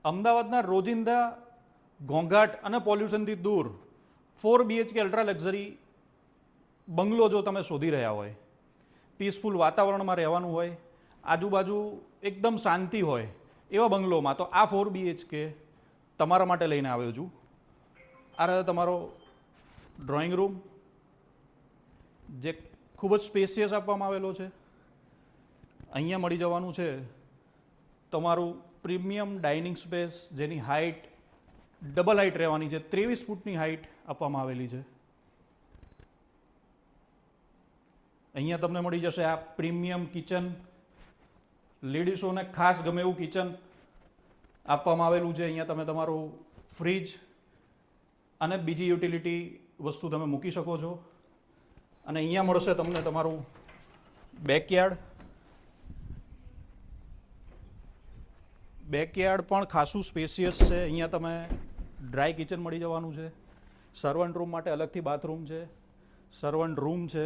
અમદાવાદના રોજિંદા ઘોંઘાટ અને પોલ્યુશનથી દૂર 4 BHK અલ્ટ્રા લક્ઝરી બંગલો જો તમે શોધી રહ્યા હોય, પીસફુલ વાતાવરણમાં રહેવાનું હોય, આજુબાજુ એકદમ શાંતિ હોય એવા બંગલોમાં તો આ 4 BHK તમારા માટે લઈને આવ્યો છું. આ રહ્યો તમારો ડ્રોઈંગ રૂમ, જે ખૂબ જ સ્પેસિયસ આપવામાં આવેલો છે. અહીંયા મળી જવાનું છે તમારું પ્રીમિયમ ડાઇનિંગ સ્પેસ, જેની હાઇટ ડબલ હાઇટ રહેવાની છે. 23 ફૂટની હાઇટ આપવામાં આવેલી છે. અહીંયા તમને મળી જશે આ પ્રીમિયમ કિચન, લેડીઝોને ખાસ ગમે એવું કિચન આપવામાં આવેલું છે. અહીંયા તમે તમારું ફ્રીજ અને બીજી યુટિલિટી વસ્તુ તમે મૂકી શકો છો. અને અહીંયા મળશે તમને તમારું બેકયાર્ડ. બેકયાર્ડ પણ ખાસું સ્પેસિયસ છે. અહીંયા તમે ડ્રાય કિચન મળી જવાનું છે. સર્વન્ટ રૂમ માટે અલગથી બાથરૂમ છે, સર્વન્ટ રૂમ છે,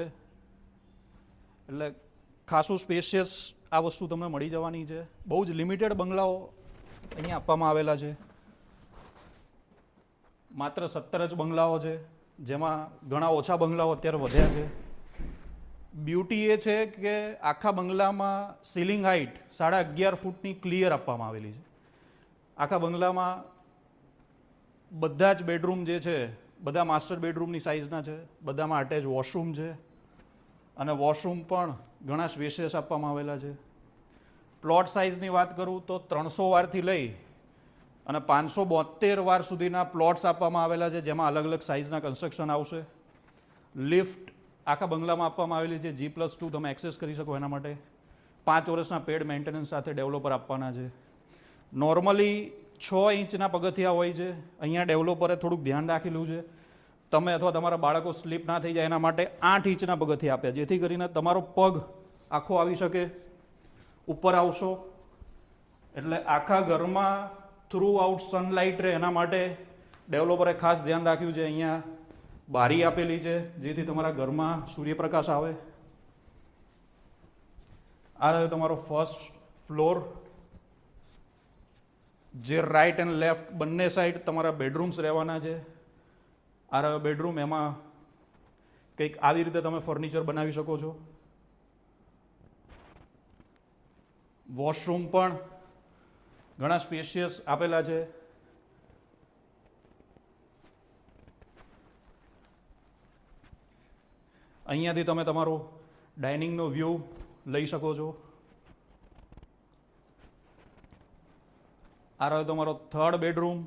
એટલે ખાસું સ્પેશિયસ આ વસ્તુ તમને મળી જવાની છે. બહુ જ લિમિટેડ બંગલાઓ અહીંયા આપવામાં આવેલા છે. માત્ર 17 જ બંગલાઓ છે, જેમાં ઘણા ઓછા બંગલાઓ અત્યારે વધ્યા છે. બ્યુટી એ છે કે આખા બંગલામાં સીલિંગ હાઇટ 11.5 ફૂટની ક્લિયર આપવામાં આવેલી છે. આખા બંગલામાં બધા જ બેડરૂમ જે છે બધા માસ્ટર બેડરૂમની સાઇઝના છે. બધામાં અટેચ વોશરૂમ છે અને વોશરૂમ પણ ઘણા સ્પેશિયસ આપવામાં આવેલા છે. પ્લોટ સાઇઝની વાત કરું તો 300 વારથી લઈ અને 572 વાર સુધીના પ્લોટ્સ આપવામાં આવેલા છે, જેમાં અલગ અલગ સાઇઝના કન્સ્ટ્રક્શન આવશે. લિફ્ટ આખા બંગલામાં આપવામાં આવેલી છે. G+2 તમે એક્સેસ કરી શકો એના માટે. 5 વર્ષના પેડ મેન્ટેનન્સ સાથે ડેવલપર આપવાના છે. નોર્મલી 6 ઇંચના પગથિયા હોય છે. અહીંયા ડેવલપરે થોડુંક ધ્યાન રાખેલું છે તમે અથવા તમારા બાળકો સ્લીપ ના થઈ જાય એના માટે 8 ઇંચના પગથિયા આપ્યા, જેથી કરીને તમારો પગ આખો આવી શકે. ઉપર આવશો એટલે આખા ઘરમાં થ્રુ આઉટ સનલાઇટ રહે એના માટે ડેવલપરે ખાસ ધ્યાન રાખ્યું છે. અહીંયા બારી આપેલી છે, જેથી તમારા ઘરમાં સૂર્યપ્રકાશ આવે. આ રહ્યો તમારો ફર્સ્ટ ફ્લોર, જે રાઇટ એન્ડ લેફ્ટ બંને સાઈડ તમારા બેડરૂમ્સ રહેવાના છે. આ રહ્યો બેડરૂમ, એમાં કંઈક આવી રીતે તમે ફર્નિચર બનાવી શકો છો. વોશરૂમ પણ ઘણા સ્પેશિયસ આપેલા છે. અહીંયાથી તમે તમારો ડાઇનિંગનો વ્યૂ લઈ શકો છો. આ રહ્યો તમારો થર્ડ બેડરૂમ,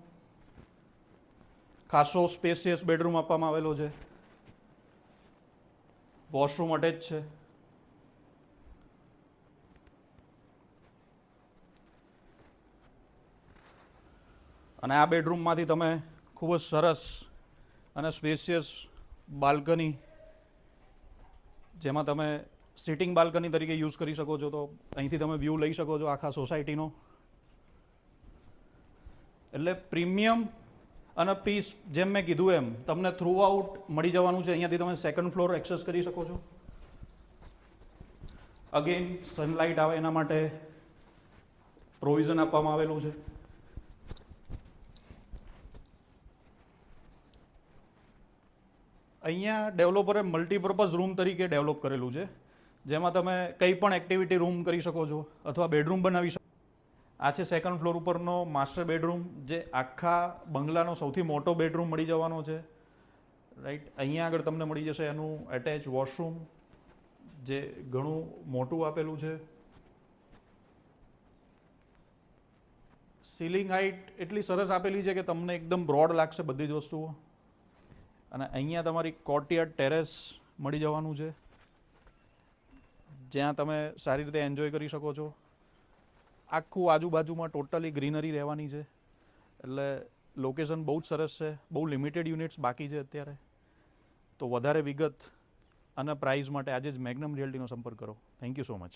ખાસો સ્પેશિયસ બેડરૂમ આપવામાં આવેલો છે. વોશરૂમ અટેચ છે. અને આ બેડરૂમમાંથી તમે ખૂબ જ સરસ અને સ્પેશિયસ બાલ્કની, જેમાં તમે સિટિંગ બાલ્કની તરીકે યુઝ કરી શકો છો, તો અહીંથી તમે વ્યૂ લઈ શકો છો આખા સોસાયટીનો. એટલે પ્રીમિયમ અને પીસ, જેમ મેં કીધું એમ, તમને થ્રુ આઉટ મળી જવાનું છે. અહીંયાથી તમે સેકન્ડ ફ્લોર એક્સેસ કરી શકો છો. અગેન સનલાઇટ આવે એના માટે પ્રોવિઝન આપવામાં આવેલું છે. અહીંયા ડેવલપરે મલ્ટીપર્પઝ રૂમ તરીકે ડેવલપ કરેલું છે, જેમાં તમે કંઈ પણ એક્ટિવિટી રૂમ કરી શકો છો અથવા બેડરૂમ બનાવી શકો. આ છે સેકન્ડ ફ્લોર ઉપરનો માસ્ટર બેડરૂમ, જે આખા બંગલાનો સૌથી મોટો બેડરૂમ મળી જવાનો છે. રાઈટ, અહીંયા આગળ તમને મળી જશે એનું એટેચ વોશરૂમ, જે ઘણું મોટું આપેલું છે. સીલિંગ હાઇટ એટલી સરસ આપેલી છે કે તમને એકદમ બ્રોડ લાગશે બધી જ વસ્તુઓ. અને અહીંયા તમારી કોર્ટયાર્ડ ટેરેસ મળી જવાનું છે, જ્યાં તમે સારી રીતે એન્જોય કરી શકો છો. આખું આજુબાજુમાં ટોટલી ગ્રીનરી રહેવાની છે, એટલે લોકેશન બહુ જ સરસ છે. બહુ લિમિટેડ યુનિટ્સ બાકી છે અત્યારે. તો વધારે વિગત અને પ્રાઇઝ માટે આજે જ મેગ્નમ રિયલ્ટીનો સંપર્ક કરો. Thank you so much.